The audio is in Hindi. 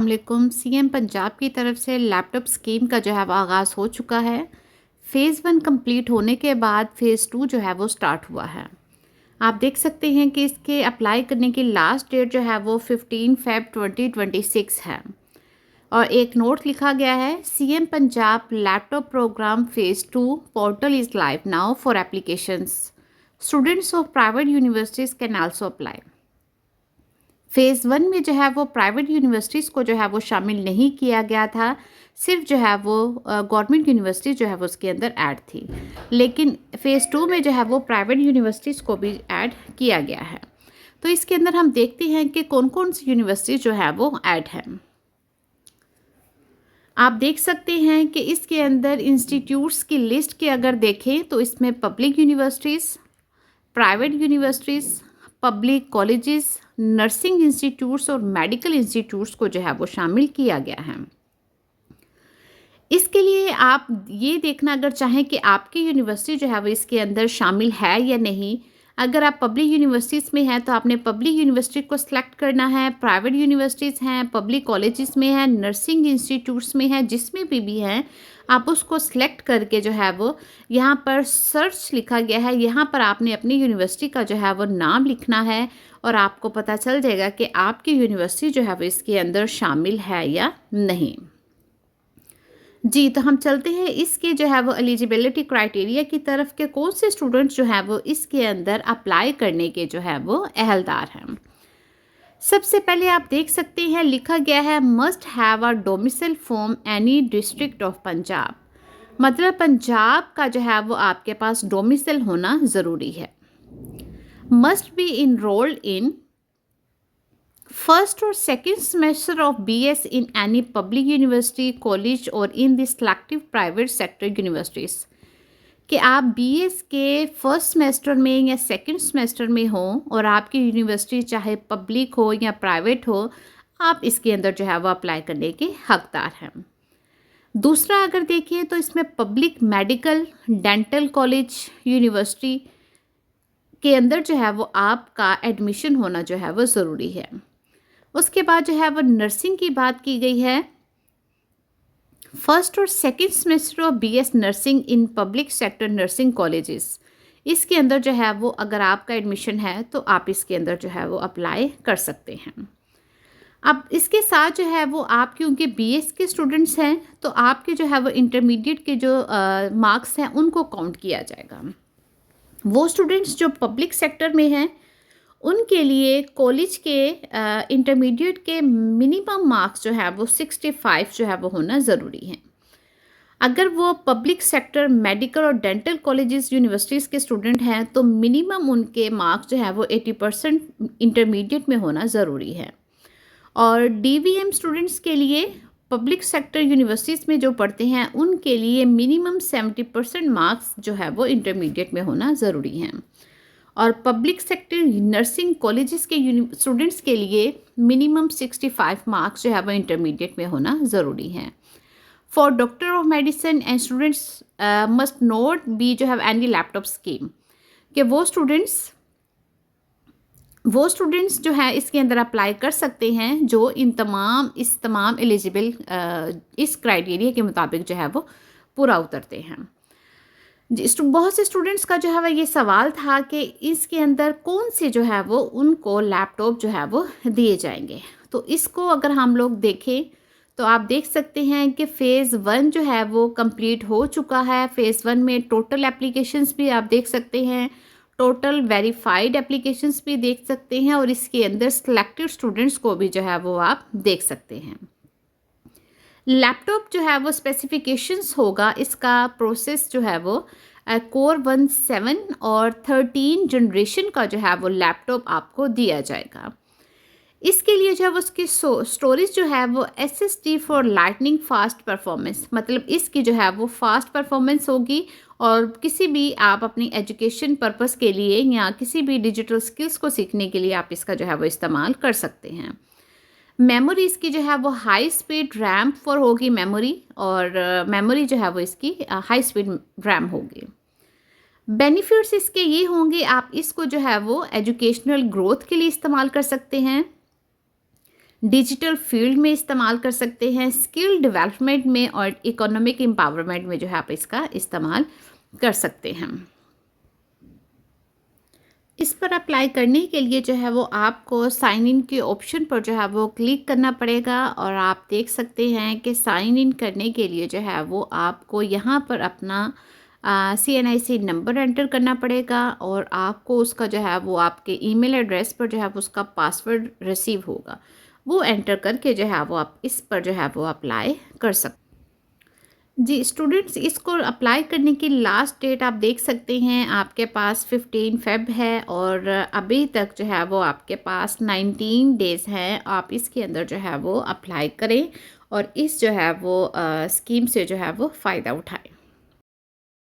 वालेकुम। सीएम पंजाब की तरफ से लैपटॉप स्कीम का जो है वो आगाज़ हो चुका है। फ़ेज़ 1 कंप्लीट होने के बाद फ़ेज़ 2 जो है वो स्टार्ट हुआ है। आप देख सकते हैं कि इसके अप्लाई करने की लास्ट डेट जो है वो 15 फ़ेब 2026 है। और एक नोट लिखा गया है, CM Punjab laptop program phase 2 portal is live now for applications. Students of private universities can also apply. Phase 1 में जो है वो प्राइवेट यूनिवर्सिटीज़ को जो है वो शामिल नहीं किया गया था, सिर्फ जो है वो गवर्नमेंट यूनिवर्सिटी जो है वो उसके अंदर ऐड थी। लेकिन फ़ेज़ 2 में जो है वो प्राइवेट यूनिवर्सिटीज़ को भी ऐड किया गया है। तो इसके अंदर हम देखते हैं कि कौन कौन सी यूनिवर्सिटी जो है वो ऐड है। आप देख सकते हैं कि इसके अंदर इंस्टीट्यूट्स की लिस्ट की अगर देखें तो इसमें public universities, private universities, public colleges, nursing institutes और मेडिकल इंस्टीट्यूट्स को जो है वो शामिल किया गया है। इसके लिए आप ये देखना अगर चाहें कि आपकी यूनिवर्सिटी जो है वो इसके अंदर शामिल है या नहीं। अगर आप पब्लिक यूनिवर्सिटीज़ में हैं तो आपने पब्लिक यूनिवर्सिटी को सिलेक्ट करना है। प्राइवेट यूनिवर्सिटीज़ हैं, पब्लिक कॉलेजेस में हैं, नर्सिंग इंस्टीट्यूट्स में हैं, जिसमें भी हैं आप उसको सिलेक्ट करके जो है वो यहाँ पर सर्च लिखा गया है, यहाँ पर आपने अपनी यूनिवर्सिटी का जो है वो नाम लिखना है और आपको पता चल जाएगा कि आपकी यूनिवर्सिटी जो है वो इसके अंदर शामिल है या नहीं। जी, तो हम चलते हैं इसके जो है वो एलिजिबिलिटी क्राइटेरिया की तरफ के कौन से स्टूडेंट्स जो हैं वो इसके अंदर अप्लाई करने के जो है वो अहलदार हैं। सबसे पहले आप देख सकते हैं लिखा गया है must have a domicile from any district of Punjab. मतलब पंजाब का जो है वो आपके पास डोमिसाइल होना ज़रूरी है। Must be enrolled in first और second semester of BS in any public university college और in the selective private sector universities. कि आप बीएस के फर्स्ट सेमेस्टर में या सेकंड सेमेस्टर में हो और आपकी यूनिवर्सिटी चाहे पब्लिक हो या प्राइवेट हो, आप इसके अंदर जो है वो अप्लाई करने के हकदार हैं। दूसरा अगर देखिए तो इसमें public medical dental college university के अंदर जो है वो आपका एडमिशन होना जो है वो ज़रूरी है। उसके बाद जो है वो नर्सिंग की बात की गई है। फर्स्ट और second semester of BS nursing in public sector nursing colleges, इसके अंदर जो है वो अगर आपका एडमिशन है तो आप इसके अंदर जो है वो अप्लाई कर सकते हैं। अब इसके साथ जो है वो आप क्योंकि बीएस के स्टूडेंट्स हैं तो आपके जो है वो इंटरमीडिएट के जो मार्क्स हैं उनको काउंट किया जाएगा। वो स्टूडेंट्स जो पब्लिक सेक्टर में हैं उनके लिए कॉलेज के इंटरमीडिएट के मिनिमम मार्क्स जो है वो 65 जो है वो होना ज़रूरी है। अगर वो पब्लिक सेक्टर मेडिकल और डेंटल कॉलेजेस यूनिवर्सिटीज़ के स्टूडेंट हैं तो मिनिमम उनके मार्क्स जो है वो 80% इंटरमीडिएट में होना ज़रूरी है। और डीवीएम स्टूडेंट्स के लिए पब्लिक सेक्टर यूनिवर्सिटीज़ में जो पढ़ते हैं उनके लिए मिनिमम 70% मार्क्स जो है वो इंटरमीडिएट में होना ज़रूरी है। और पब्लिक सेक्टर नर्सिंग कॉलेजेस के स्टूडेंट्स के लिए मिनिमम 65 मार्क्स जो है वो इंटरमीडिएट में होना ज़रूरी है। For doctor of medicine and students must not be जो हैव एनी लैपटॉप स्कीम। कि वो स्टूडेंट्स जो है इसके अंदर अप्लाई कर सकते हैं जो इस तमाम एलिजिबल इस क्राइटेरिया के मुताबिक जो है वो पूरा उतरते हैं। बहुत से स्टूडेंट्स का जो है वह ये सवाल था कि इसके अंदर कौन से जो है वो उनको लैपटॉप जो है वो दिए जाएंगे। तो इसको अगर हम लोग देखें तो आप देख सकते हैं कि फ़ेज़ 1 जो है वो कंप्लीट हो चुका है। फ़ेज़ 1 में टोटल एप्लीकेशंस भी आप देख सकते हैं, टोटल वेरीफाइड एप्लीकेशंस भी देख सकते हैं और इसके अंदर सिलेक्टेड स्टूडेंट्स को भी जो है वो आप देख सकते हैं। लैपटॉप जो है वो स्पेसिफिकेशंस होगा, इसका प्रोसेस जो है वो कोर 17 और 13 जनरेशन का जो है वो लैपटॉप आपको दिया जाएगा। इसके लिए जो है वो उसकी स्टोरेज जो है वो SSD for lightning fast performance, मतलब इसकी जो है वो फास्ट परफॉर्मेंस होगी और किसी भी आप अपनी एजुकेशन पर्पस के लिए या किसी भी डिजिटल स्किल्स को सीखने के लिए आप इसका जो है वो इस्तेमाल कर सकते हैं। मेमोरी इसकी जो है वो हाई स्पीड रैम फॉर होगी मेमोरी, और मेमोरी जो है वो इसकी हाई स्पीड रैम होगी। बेनिफिट्स इसके ये होंगे, आप इसको जो है वो एजुकेशनल ग्रोथ के लिए इस्तेमाल कर सकते हैं। डिजिटल फील्ड में इस्तेमाल कर सकते हैं, स्किल डेवलपमेंट में और इकोनॉमिक एम्पावरमेंट में जो है आप इसका इस्तेमाल कर सकते हैं। इस पर अप्लाई करने के लिए जो है वो आपको साइन इन के ऑप्शन पर जो है वो क्लिक करना पड़ेगा और आप देख सकते हैं कि साइन इन करने के लिए जो है वो आपको यहाँ पर अपना CNIC नंबर एंटर करना पड़ेगा और आपको उसका जो है वो आपके ईमेल एड्रेस पर जो है वो उसका पासवर्ड रिसीव होगा, वो एंटर करके जो है वो आप इस पर जो है वो अप्लाई कर सकते। जी स्टूडेंट्स, इसको अप्लाई करने की लास्ट डेट आप देख सकते हैं आपके पास 15 फेब है और अभी तक जो है वो आपके पास 19 डेज़ हैं। आप इसके अंदर जो है वो अप्लाई करें और इस जो है वो स्कीम से जो है वो फ़ायदा उठाएं।